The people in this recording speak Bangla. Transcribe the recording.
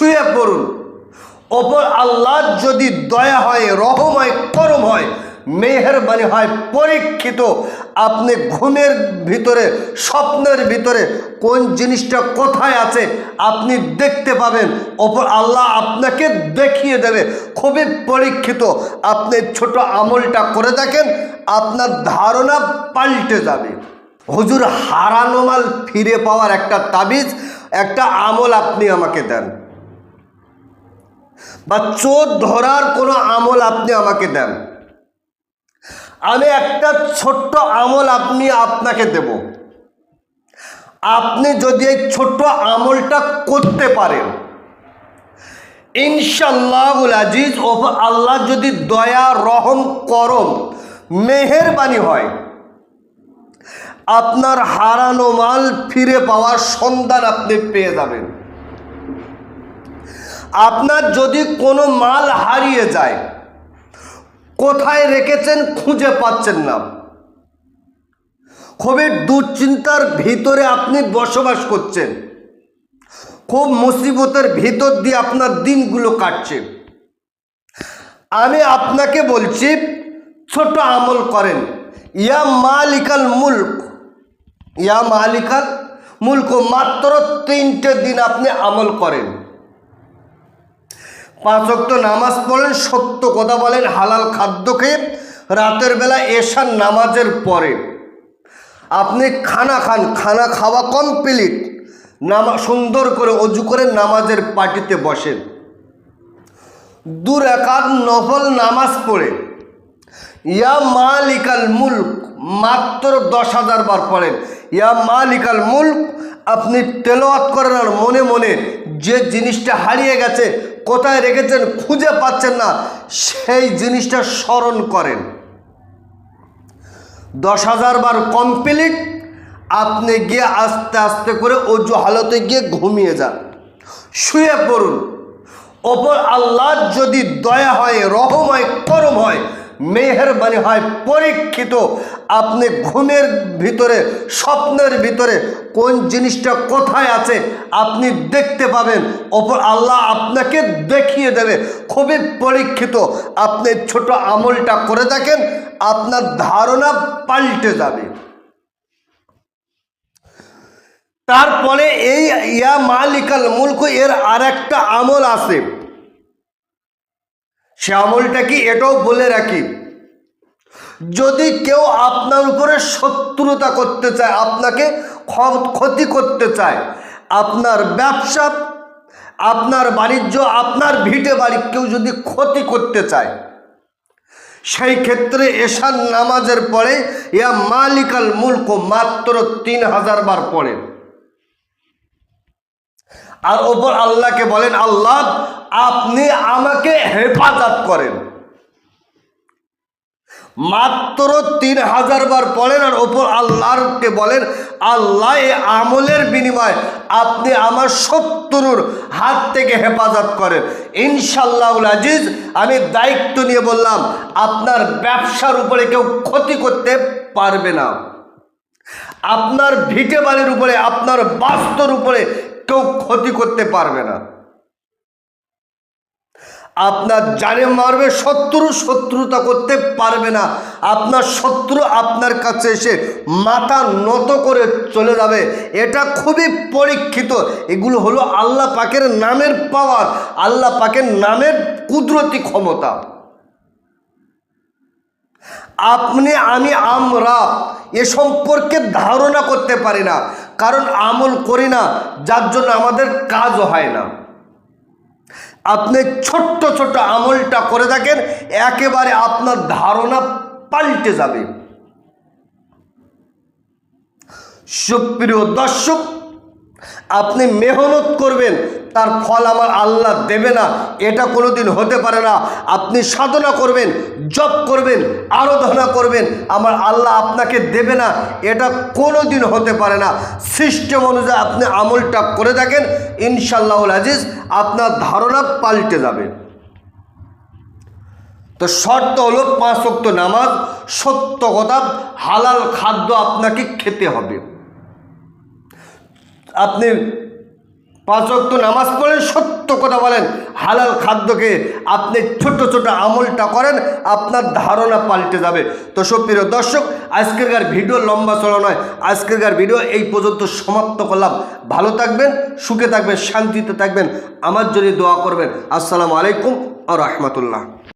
শুয়ে পড়ুন। ওপর আল্লাহর যদি দয়া হয়, রহম হয়, করম হয়, মেহেরবানি হয়, পরীক্ষিত আপনি ঘুমের ভিতরে, স্বপ্নের ভিতরে কোন জিনিসটা কোথায় আছে আপনি দেখতে পাবেন। ওপর আল্লাহ আপনাকে দেখিয়ে দেবে। খুবই পরীক্ষিত। আপনি ছোট আমলটা করে দেখেন, আপনার ধারণা পাল্টে যাবে। হুজুর, হারানো মাল ফিরে পাওয়ার একটা তাবিজ, একটা আমল আপনি আমাকে দেন, বা চোর ধরার কোনো আমল আপনি আমাকে দেন। আমি একটা ছোট্ট আমল আপনাকে দেব। আপনি যদি এই ছোট্ট আমলটা করতে পারেন, ইনশাআল্লাহুল আজিজ, আল্লাহ যদি দয়া, রহম, করম, মেহেরবানি হয়, আপনার হারানো মাল ফিরে পাওয়ার সন্ধান আপনি পেয়ে যাবেন। আপনার যদি কোনো মাল হারিয়ে যায়, কোথায় রেখেছেন খুঁজে পাচ্ছেন না, খুবই দুশ্চিন্তার ভিতরে আপনি বসবাস করছেন, খুব মুসিবতের ভিতর দিয়ে আপনার দিনগুলো কাটছে, আমি আপনাকে বলছি ছোট আমল করেন। ইয়া মালিকাল মুলক, ইয়া মালিকাল মুলক, মাত্র 3টে দিন আপনি আমল করেন। 5 ওয়াক্ত নামাজ পড়েন, সত্য কথা বলেন, হালাল খাদ্য খেয়ে রাতের বেলা এশার নামাজের পরে আপনি খানা খান, খানা খাওয়া কমপ্লিট, সুন্দর করে অজু করে নামাজের পাটিতে বসেন, 2 রাকাত নফল নামাজ পড়ে ইয়া মালিকাল মুলক মাত্র 10,000 বার পড়েন। ইয়া মালিকাল মুলক আপনি তেলাওয়াত করেন, আর মনে মনে যে জিনিসটা হারিয়ে গেছে, কোথায় রেখেছেন খুঁজে পাচ্ছেন না, সেই জিনিসটা স্মরণ করেন। 10,000 বার কমপ্লিট, আপনি গিয়ে আস্তে আস্তে করে অজু হালতে গিয়ে ঘুমিয়ে যান, শুয়ে পড়ুন। ওপর আল্লাহ যদি দয়া হয়, রহম হয়, করম হয়, মেহেরবানি হয়, পরীক্ষিত আপনি ঘুমের ভিতরে, স্বপ্নের ভিতরে কোন জিনিসটা কোথায় আছে আপনি দেখতে পাবেন। ওপর আল্লাহ আপনাকে দেখিয়ে দেবে। খুবই পরীক্ষিত। আপনি ছোট আমলটা করে দেখেন, আপনার ধারণা পাল্টে যাবে। তারপরে এই ইয়া মালিকাল মুলক এর আর একটা আমল আছে। সে আমলটা কি, এটাও বলে রাখি, যদি কেউ আপনার উপরে শত্রুতা করতে চায়, আপনাকে ক্ষতি করতে চায়, আপনার ব্যবসা, আপনার বাণিজ্য, আপনার ভিটে বাড়ি কেউ যদি ক্ষতি করতে চায়, সেই ক্ষেত্রে এশার নামাজের পরে ইয়া মালিকাল মুলক মাত্র 3000 বার পড়েন, আর ওপর আল্লাহকে বলেন, আল্লাহ আপনি আমাকে হেফাজত করেন। মাত্র 3000 বার পড়েন, আর ওপর আল্লাহকে বলেন, আল্লাহ এই আমলের বিনিময়ে আপনি আমার শত্রুর হাত থেকে হেফাজত করেন। ইনশাআল্লাহুল আজিজ, আমি দায়িত্ব নিয়ে বললাম, আপনার ব্যবসার উপরে কেউ ক্ষতি করতে পারবে না, আপনার ভিটে বাড়ির উপরে, আপনার বাস্তুর উপরে কেউ ক্ষতি করতে পারবে না। আপনার জানে মারবে শত্রু, শত্রুতা করতে পারবে না। আপনার শত্রু আপনার কাছে এসে মাথা নত করে চলে যাবে। এটা খুবই পরীক্ষিত। এগুলো হলো আল্লাহ পাকের নামের পাওয়ার, আল্লাহ পাকের নামের কুদরতি ক্ষমতা। আপনি, আমি, আমরা এ সম্পর্কে ধারণা করতে পারি না, কারণ আমল করি না, যার জন্য আমাদের কাজও হয় না। আপনি ছোট্ট ছোট্ট আমলটা করে থাকেন, একেবারে আপনার ধারণা পাল্টে যাবে। সুপ্রিয় দর্শক, আপনি মেহনত করবেন, তার ফল আমার আল্লাহ দেবে না, এটা কোনোদিন হতে পারে না। আপনি সাধনা করবেন, জপ করবেন, আরাধনা করবেন, আমার আল্লাহ আপনাকে দেবে না, এটা কোনোদিন হতে পারে না। সিস্টেম অনুযায়ী আপনি আমলটা করে থাকেন, ইনশাআল্লাহুল আজিজ আপনার ধারণা পাল্টে যাবে। তো শর্ত হলো 5 ওয়াক্ত নামাজ, সত্য কথা, হালাল খাদ্য আপনাকে খেতে হবে। আপনি 5 ওয়াক্ত নামাজ পড়েন, সত্য কথা বলেন, হালাল খাদ্যকে আপনি ছোট ছোট আমলটা করেন, আপনার ধারণা পাল্টে যাবে। তো সুপ্রিয় দর্শক, আজকেরকার ভিডিও লম্বা চড়া নয়, আজকেরকার ভিডিও এই পর্যন্ত সমাপ্ত করলাম। ভালো থাকবেন, সুখে থাকবেন, শান্তিতে থাকবেন, আমার জন্য দোয়া করবেন। আসসালামু আলাইকুম ওয়া রাহমাতুল্লাহ।